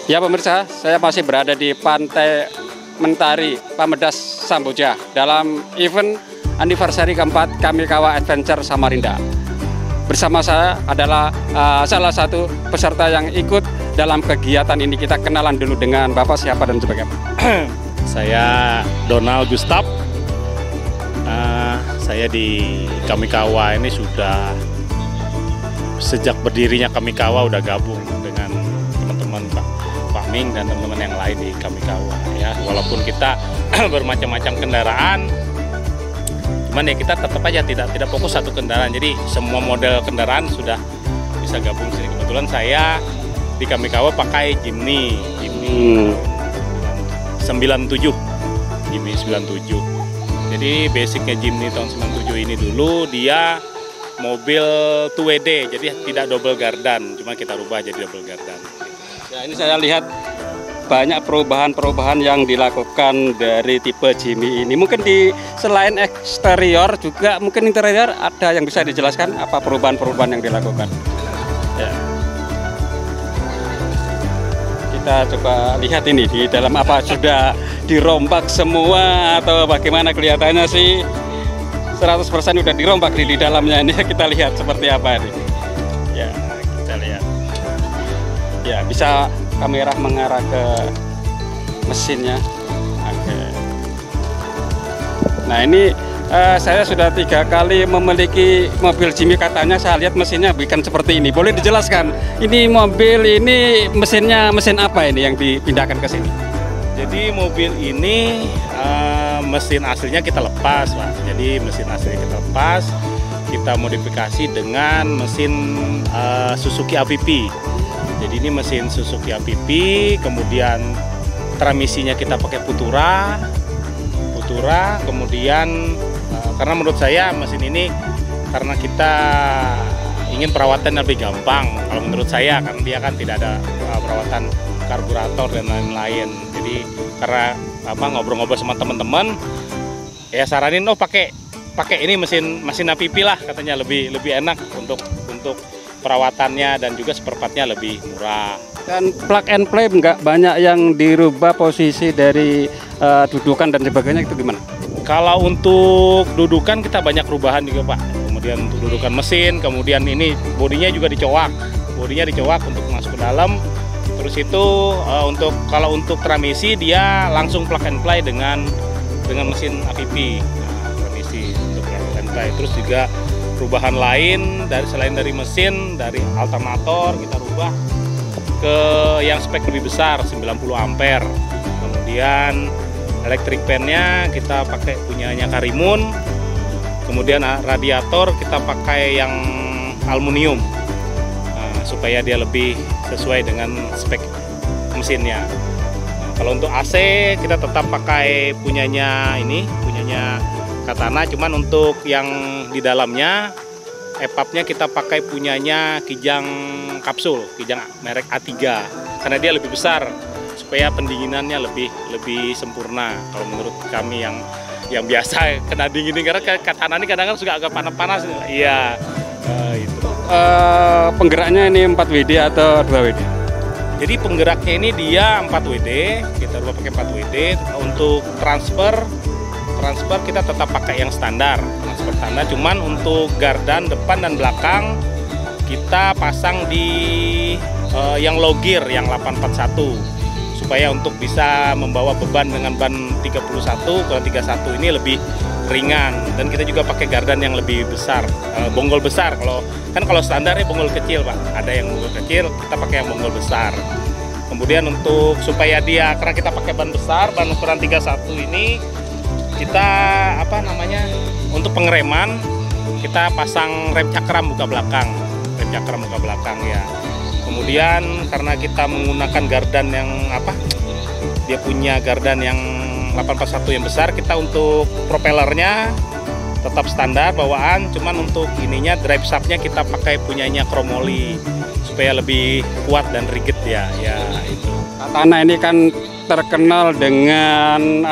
Ya pemirsa, saya masih berada di Pantai Mentari, Pamedas, Samboja dalam event anniversary keempat Kamikawa Adventure Samarinda. Bersama saya adalah salah satu peserta yang ikut dalam kegiatan ini. Kita kenalan dulu dengan Bapak siapa dan sebagainya. Saya Donald Gustaf. Saya di Kamikawa ini sudah sejak berdirinya Kamikawa udah gabung dengan teman-teman Pak Ming dan teman-teman yang lain di Kamikawa ya. Walaupun kita bermacam-macam kendaraan, cuman ya kita tetap aja tidak fokus satu kendaraan. Jadi semua model kendaraan sudah bisa gabung sini. Kebetulan saya di Kamikawa pakai Jimny 97. Jimny 97. Jadi basicnya Jimny tahun 97 ini dulu dia mobil 2WD, jadi tidak double gardan, cuma kita rubah jadi double gardan. Ya, ini saya lihat banyak perubahan-perubahan yang dilakukan dari tipe Jimny ini. Mungkin selain eksterior juga mungkin interior ada yang bisa dijelaskan apa perubahan-perubahan yang dilakukan. Ya. Kita coba lihat ini di dalam apa sudah dirombak semua atau bagaimana, kelihatannya sih 100% udah dirombak di dalamnya. Ini kita lihat seperti apa ini. Ya, kita lihat. Ya, bisa kamera mengarah ke mesinnya. Oke. Nah, ini saya sudah 3 kali memiliki mobil Jimny, katanya saya lihat mesinnya bukan seperti ini. Boleh dijelaskan? Ini mobil ini mesinnya mesin apa ini yang dipindahkan ke sini? Jadi mobil ini mesin aslinya kita lepas, Pak. Jadi mesin aslinya kita lepas, kita modifikasi dengan mesin Suzuki AVP. Jadi ini mesin Suzuki AVP, kemudian transmisinya kita pakai Putura, kemudian karena menurut saya mesin ini karena kita ingin perawatan lebih gampang, kalau menurut saya kan dia kan tidak ada perawatan karburator dan lain-lain. Jadi karena ngobrol-ngobrol sama teman-teman, ya saranin pakai ini mesin AVP lah, katanya lebih enak untuk perawatannya dan juga spare part-nya lebih murah. Dan plug and play nggak banyak yang dirubah posisi dari dudukan dan sebagainya, itu gimana? Kalau untuk dudukan kita banyak perubahan juga, Pak. Kemudian untuk dudukan mesin, kemudian ini bodinya juga dicowak. Bodinya dicowak untuk masuk ke dalam. Terus itu kalau untuk transmisi dia langsung plug and play dengan mesin AVP. Transmisi untuk plug and play. Terus juga perubahan lain selain dari mesin, dari alternator kita rubah ke yang spek lebih besar 90 ampere. Kemudian electric fan-nya kita pakai punyanya Karimun. Kemudian radiator kita pakai yang aluminium supaya dia lebih sesuai dengan spek mesinnya. Kalau untuk AC kita tetap pakai punyanya Katana, cuman untuk yang di dalamnya EPAP-nya kita pakai punyanya Kijang kapsul, Kijang merek A3 karena dia lebih besar supaya pendinginannya lebih sempurna. Kalau menurut kami yang biasa kena dingin ini, karena Katana ini kadang-kadang suka agak panas-panas. Iya, itu. Penggeraknya ini 4WD atau 2WD? Jadi penggeraknya ini dia 4WD, kita rubah pakai 4WD. Untuk transfer kita tetap pakai yang standar, cuman untuk gardan depan dan belakang kita pasang di yang low gear yang 841 supaya untuk bisa membawa beban dengan ban 31 ke 31 ini lebih ringan. Dan kita juga pakai gardan yang lebih besar, bonggol besar. Kalau standarnya bonggol kecil, Pak, ada yang bonggol kecil, kita pakai yang bonggol besar. Kemudian untuk supaya karena kita pakai ban besar, ban ukuran 31 ini, kita untuk pengereman kita pasang rem cakram buka belakang ya. Kemudian karena kita menggunakan gardan yang dia punya gardan yang 841 yang besar, kita untuk propellernya tetap standar bawaan, cuman untuk drive shaftnya kita pakai punyanya Chromoly supaya lebih kuat dan rigid ya itu. Katana ini kan terkenal dengan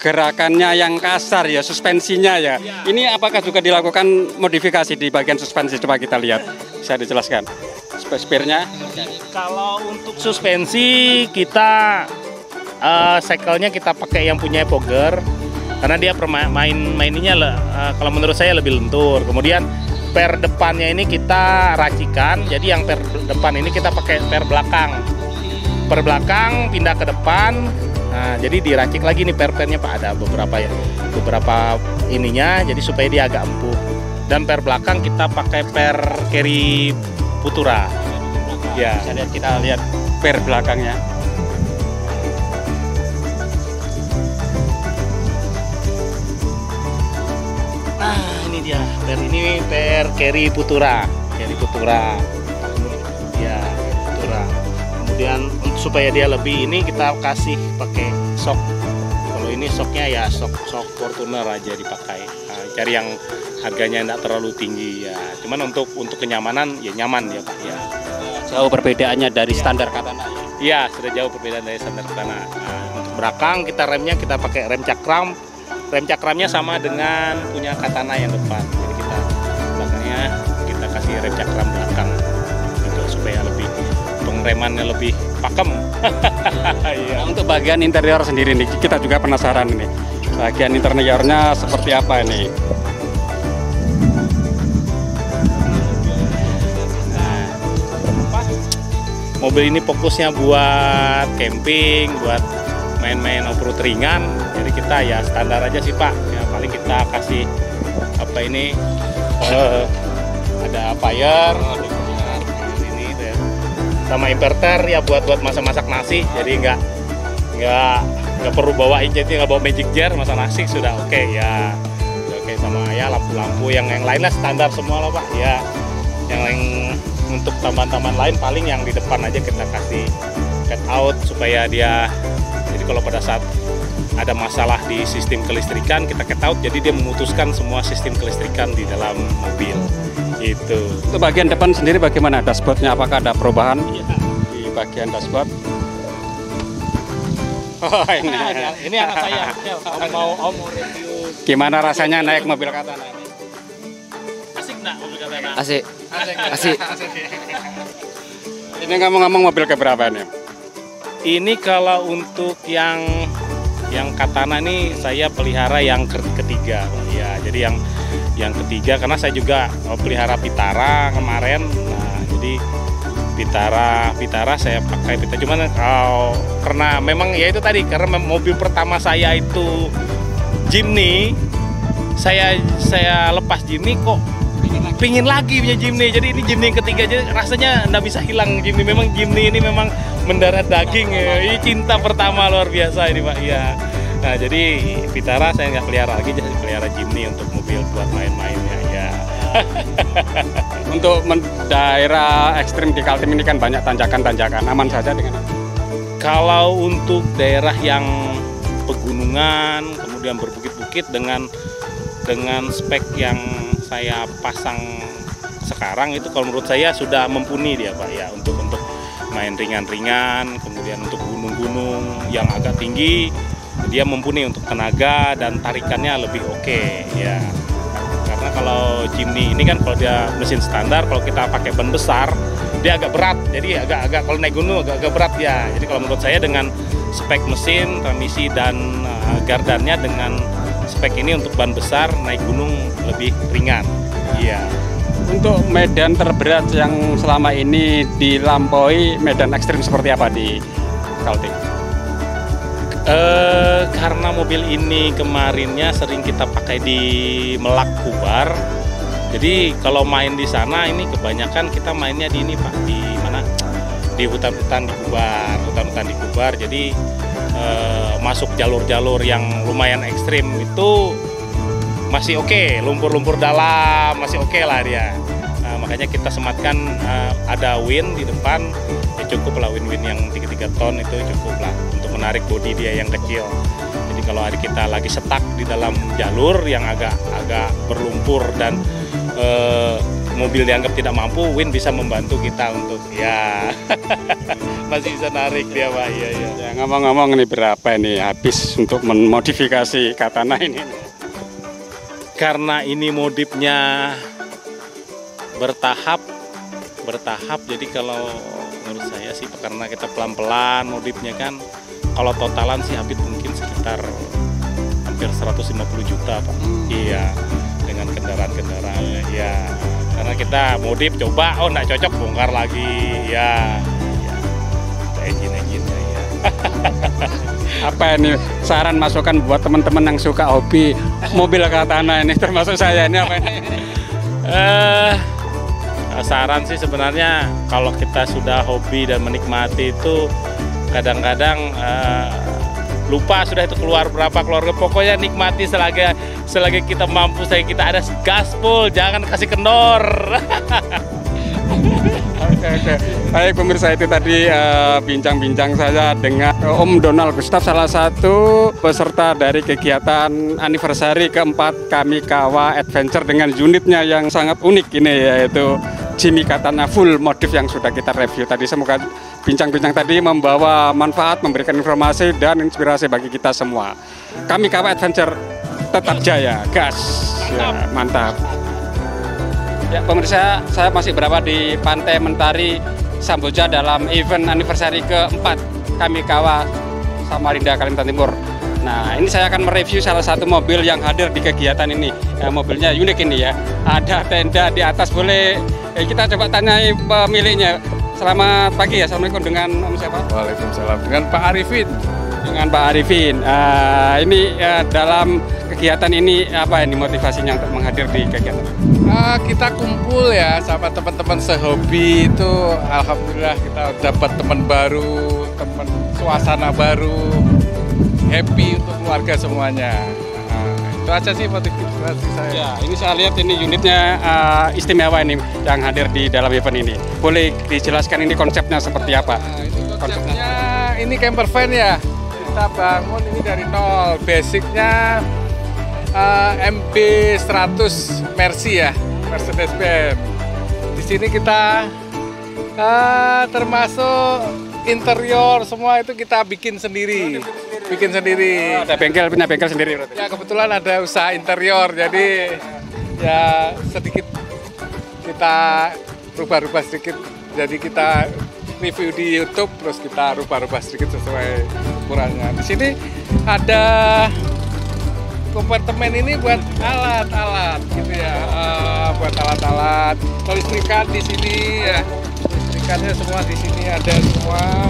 gerakannya yang kasar ya, suspensinya ya. Ini apakah juga dilakukan modifikasi di bagian suspensi? Coba kita lihat, bisa dijelaskan. spare-nya? Kalau untuk suspensi kita sekelnya kita pakai yang punya Epoger karena dia maininnya kalau menurut saya lebih lentur. Kemudian per depannya ini kita racikan, jadi yang per depan ini kita pakai per belakang. Per belakang pindah ke depan. Nah, jadi diracik lagi nih per-pernya Pak, ada beberapa ininya jadi supaya dia agak empuk. Dan per belakang kita pakai per Carry Futura. Ya, Kita lihat per belakangnya. Nah, ini dia. Ini per Carry Futura. Ya, Futura. Kemudian supaya dia lebih ini kita kasih pakai sok. Kalau ini soknya ya sok Fortuner aja dipakai. Nah, cari yang harganya tidak terlalu tinggi ya. Cuman untuk kenyamanan ya nyaman ya Pak ya. Jauh perbedaannya dari standar Katana. Iya, sudah jauh perbedaan dari standar Katana. Nah, untuk belakang kita pakai rem cakram. Rem cakramnya sama dengan punya Katana yang depan. Jadi kita belakangnya kita kasih rem cakram belakang gitu supaya lebih pengeremannya lebih pakem. Nah, untuk bagian interior sendiri nih kita juga penasaran ini. Bagian interiornya seperti apa ini? Mobil ini fokusnya buat camping, buat main-main off-road ringan. Jadi kita ya standar aja sih Pak. Ya paling kita kasih apa ini ada fire ini deh. Sama inverter ya buat masak nasi. Jadi nggak perlu bawain, jadi nggak bawa magic jar, masak nasi sudah oke ya. Oke, sama ya lampu-lampu yang lainnya standar semua lah Pak. Ya yang untuk tambahan-tambahan lain paling yang di depan aja kita kasih cut out supaya dia, jadi kalau pada saat ada masalah di sistem kelistrikan kita cut out, jadi dia memutuskan semua sistem kelistrikan di dalam mobil itu. Untuk bagian depan sendiri bagaimana dashboardnya, apakah ada perubahan di bagian dashboard? Oh, ini anak saya mau review. Gimana rasanya naik mobil Katana ini? Asik nggak mobil Katana? Asik. Ini ngomong-ngomong mobil keberapa nih? Ini kalau untuk yang Katana nih saya pelihara yang ketiga ya. Jadi yang ketiga karena saya juga pelihara Vitara kemarin. Nah, jadi Vitara saya pakai Vitara. Cuman karena memang ya itu tadi, karena mobil pertama saya itu Jimny. Saya lepas Jimny kok pingin lagi punya Jimny, jadi ini Jimny yang ketiga, jadi rasanya nggak bisa hilang Jimny. Memang Jimny ini memang mendarah daging ya. Ini cinta pertama luar biasa ini Pak ya. Nah jadi Vitara saya nggak pelihara lagi, jadi pelihara Jimny untuk mobil buat main-mainnya ya. Untuk daerah ekstrim di Kaltim ini kan banyak tanjakan-tanjakan, aman saja dengan itu? Kalau untuk daerah yang pegunungan kemudian berbukit-bukit dengan spek yang saya pasang sekarang itu kalau menurut saya sudah mumpuni dia Pak ya, untuk main ringan-ringan, kemudian untuk gunung-gunung yang agak tinggi dia mumpuni untuk tenaga dan tarikannya lebih oke ya. Karena kalau Jimny ini kan kalau dia mesin standar, kalau kita pakai ban besar dia agak berat, jadi agak kalau naik gunung agak berat ya. Jadi kalau menurut saya dengan spek mesin, transmisi dan gardannya dengan spek ini untuk ban besar naik gunung lebih ringan. Iya. Untuk medan terberat yang selama ini dilampaui, medan ekstrim seperti apa di Kaltim? Karena mobil ini kemarinnya sering kita pakai di Melak Kubar. Jadi kalau main di sana ini kebanyakan kita mainnya di ini Pak, di mana? Di hutan-hutan di Kubar. Jadi masuk jalur-jalur yang lumayan ekstrim itu masih oke, lumpur-lumpur dalam masih oke lah dia. Nah, makanya kita sematkan ada win di depan, ya cukup lah win yang 3 ton itu cukup lah untuk menarik bodi dia yang kecil. Jadi kalau hari kita lagi stuck di dalam jalur yang agak berlumpur dan mobil dianggap tidak mampu, win bisa membantu kita untuk ya masih bisa narik dia Pak. Iya. Ya, ngomong-ngomong ini berapa ini habis untuk memodifikasi Katana ini? Karena ini modifnya bertahap, bertahap. Jadi kalau menurut saya sih karena kita pelan-pelan modifnya kan, kalau totalan sih habis mungkin sekitar hampir 150 juta Pak. Iya, dengan kendaraan-kendaraan ya. Karena kita modif coba, oh nggak cocok bongkar lagi ya. Engine ya. Apa ini saran masukan buat teman-teman yang suka hobi mobil Katana ini, termasuk saya ini apa ini? Saran sih sebenarnya kalau kita sudah hobi dan menikmati itu kadang-kadang lupa sudah itu keluar berapa keluarga, pokoknya nikmati selagi kita mampu, selagi kita ada gaspol, jangan kasih kendor. Oke. Baik pemirsa, itu tadi bincang-bincang saya dengan Om Donald Gustaf, salah satu peserta dari kegiatan anniversary keempat Kamikawa Adventure dengan unitnya yang sangat unik ini, yaitu Jimmy Katana full modif yang sudah kita review tadi. Semoga bincang-bincang tadi membawa manfaat, memberikan informasi dan inspirasi bagi kita semua. Kamikawa Adventure tetap jaya, gas, ya, mantap. Ya pemirsa, saya masih berada di Pantai Mentari Samboja dalam event anniversary keempat Kamikawa Samarinda, Kalimantan Timur. Nah, ini saya akan mereview salah satu mobil yang hadir di kegiatan ini. Ya, mobilnya unik ini ya. Ada tenda di atas, boleh kita coba tanyai pemiliknya. Selamat pagi ya, Assalamualaikum, dengan Om siapa? Waalaikumsalam, dengan Pak Arifin. Dengan Pak Arifin. Ini dalam kegiatan ini apa ini motivasinya untuk menghadir di kegiatan? Kita kumpul ya sama teman-teman sehobi itu, alhamdulillah kita dapat teman baru, teman suasana baru, happy untuk keluarga semuanya. Itu aja sih motivasi saya. Ya, ini saya lihat ini unitnya istimewa ini yang hadir di dalam event ini. Boleh dijelaskan ini konsepnya seperti apa? Ini konsepnya ini camper van ya. Kita bangun ini dari nol. Basicnya MB100 Mercy ya, Mercedes-Benz. Di sini kita termasuk interior semua itu kita bikin sendiri. Ada punya bengkel sendiri berarti? Ya kebetulan ada usaha interior, jadi ya sedikit kita rubah-rubah sedikit. Jadi kita review di YouTube, terus kita rubah-rubah sedikit sesuai ukurannya. Di sini ada kompartemen ini buat alat-alat gitu ya, buat alat-alat kelistrikan di sini ya, kelistrikannya semua di sini ada semua.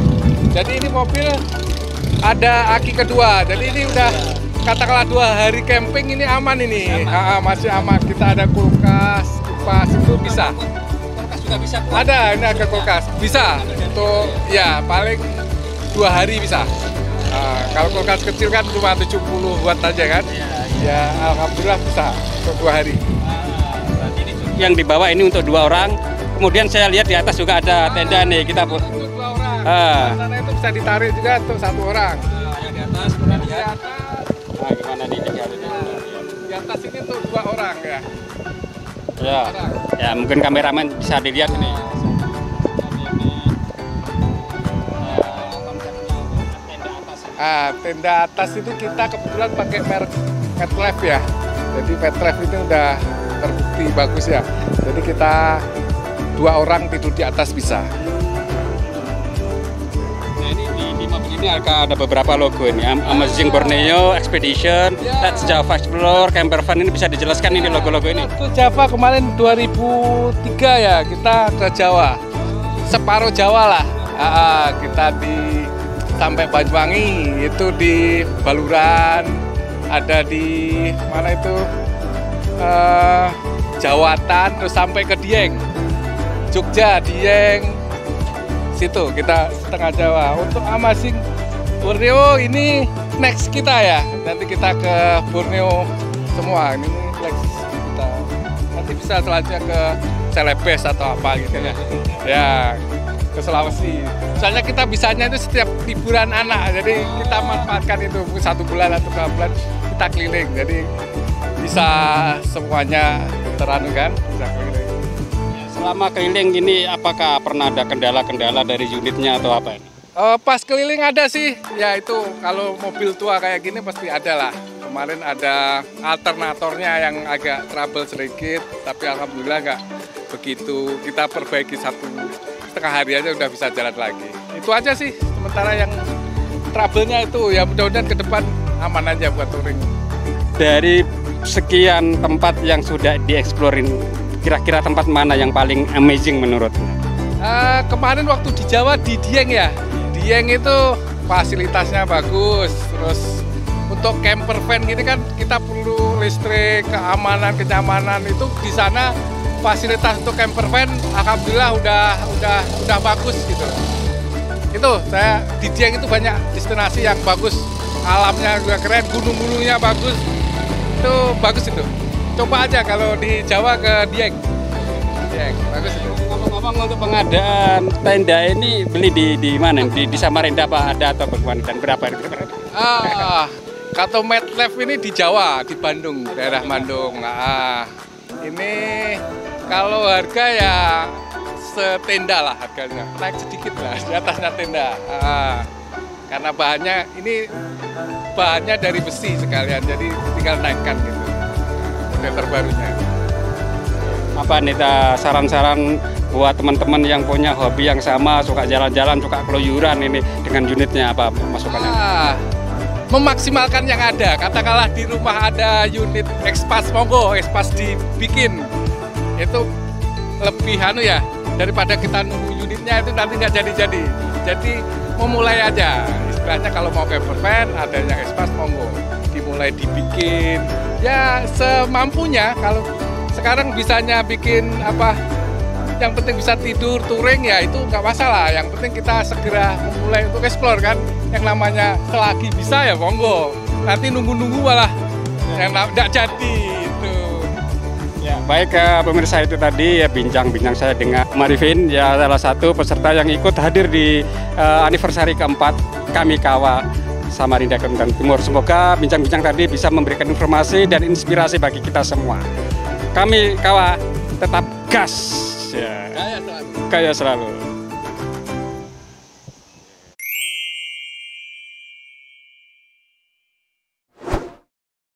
Jadi ini mobil ada aki kedua, jadi ini udah katakanlah 2 hari camping ini aman ini, masih aman. Kita ada kulkas, kipas itu bisa. Kulkas juga bisa? Ada, ini ada kulkas, bisa untuk ya paling 2 hari bisa. Kalau kulkas kecil kan cuma 70 watt aja kan, ya alhamdulillah bisa untuk 2 hari. Yang dibawa ini untuk 2 orang, kemudian saya lihat di atas juga ada tenda nih, kita untuk 2 orang, sana itu bisa ditarik juga untuk 1 orang. Yang di atas, kemudian Di atas, gimana nih tinggalnya? di atas ini untuk 2 orang ya. Ya mungkin kameramen bisa dilihat ini. Tenda atas itu kita kebetulan pakai merek Medlife ya. Jadi Medlife itu udah terbukti bagus ya. Jadi kita 2 orang tidur di atas bisa. Nah, ini di mobil ini ada beberapa logo ini, Amazing Borneo Expedition, Let's Java Explorer, Camper Van. Ini bisa dijelaskan ini logo-logo ini? Itu Java kemarin 2003 ya, kita ke Jawa, separuh Jawa lah. Kita sampai Banyuwangi, itu di Baluran, ada di mana itu Jawatan, terus sampai ke Dieng, Jogja, Dieng, situ kita setengah Jawa. Untuk Amazing Borneo ini next kita ya, nanti kita ke Borneo semua, ini next kita. Nanti bisa selanjutnya ke Celebes atau apa gitu ya. Ya, ke Sulawesi. Soalnya kita bisanya itu setiap liburan anak, jadi kita manfaatkan itu 1 bulan atau 2 bulan kita keliling, jadi bisa semuanya teranu kan, bisa keliling. Selama keliling ini apakah pernah ada kendala-kendala dari unitnya atau apa ini? Pas keliling ada sih, ya itu kalau mobil tua kayak gini pasti ada lah. Kemarin ada alternatornya yang agak trouble sedikit, tapi alhamdulillah begitu kita perbaiki 1,5 hari aja udah bisa jalan lagi. Itu aja sih sementara yang trouble-nya itu, ya mudah-mudahan ke depan aman aja buat touring. Dari sekian tempat yang sudah dieksplorin, kira-kira tempat mana yang paling amazing menurutmu? Kemarin waktu di Jawa di Dieng ya, Dieng itu fasilitasnya bagus, terus untuk camper van gini kan kita perlu listrik, keamanan, kenyamanan, itu di sana fasilitas untuk camper van alhamdulillah udah bagus gitu. Itu saya di Dieng itu banyak destinasi yang bagus, alamnya juga keren, gunung-gunungnya bagus. Itu bagus itu. Coba aja kalau di Jawa ke Dieng. Dieng, bagus itu. Ngomong-ngomong, untuk pengadaan tenda ini beli di mana? Di Samarinda apa ada atau bagaimana dan berapa? Kato Medlife ini di Jawa, di Bandung, daerah Bandung. Ini kalau harga ya setenda lah harganya, naik sedikit lah di atasnya tenda. Karena bahannya dari besi sekalian, jadi tinggal naikkan gitu. Model terbarunya. Apa nih saran-saran buat teman-teman yang punya hobi yang sama, suka jalan-jalan, suka keluyuran ini dengan unitnya, apa masukannya? Memaksimalkan yang ada. Katakanlah di rumah ada unit Expas, monggo Expas dibikin. Itu lebih ya, daripada kita nunggu unitnya itu nanti nggak jadi-jadi. Jadi memulai aja. Istilahnya kalau mau camper van adanya Expas, monggo dimulai dibikin. Ya semampunya, kalau sekarang bisanya bikin apa, yang penting bisa tidur, touring ya itu nggak masalah. Yang penting kita segera memulai untuk explore kan. Yang namanya selagi bisa ya monggo. Nanti nunggu-nunggu malah yang nggak jadi itu. Ya, baik pemirsa, itu tadi ya bincang-bincang saya dengan Marifin, ya salah satu peserta yang ikut hadir di anniversary keempat Kamikawa Samarinda Kalimantan Timur. Semoga bincang-bincang tadi bisa memberikan informasi dan inspirasi bagi kita semua. Kamikawa tetap gas. Ya. Kaya selalu.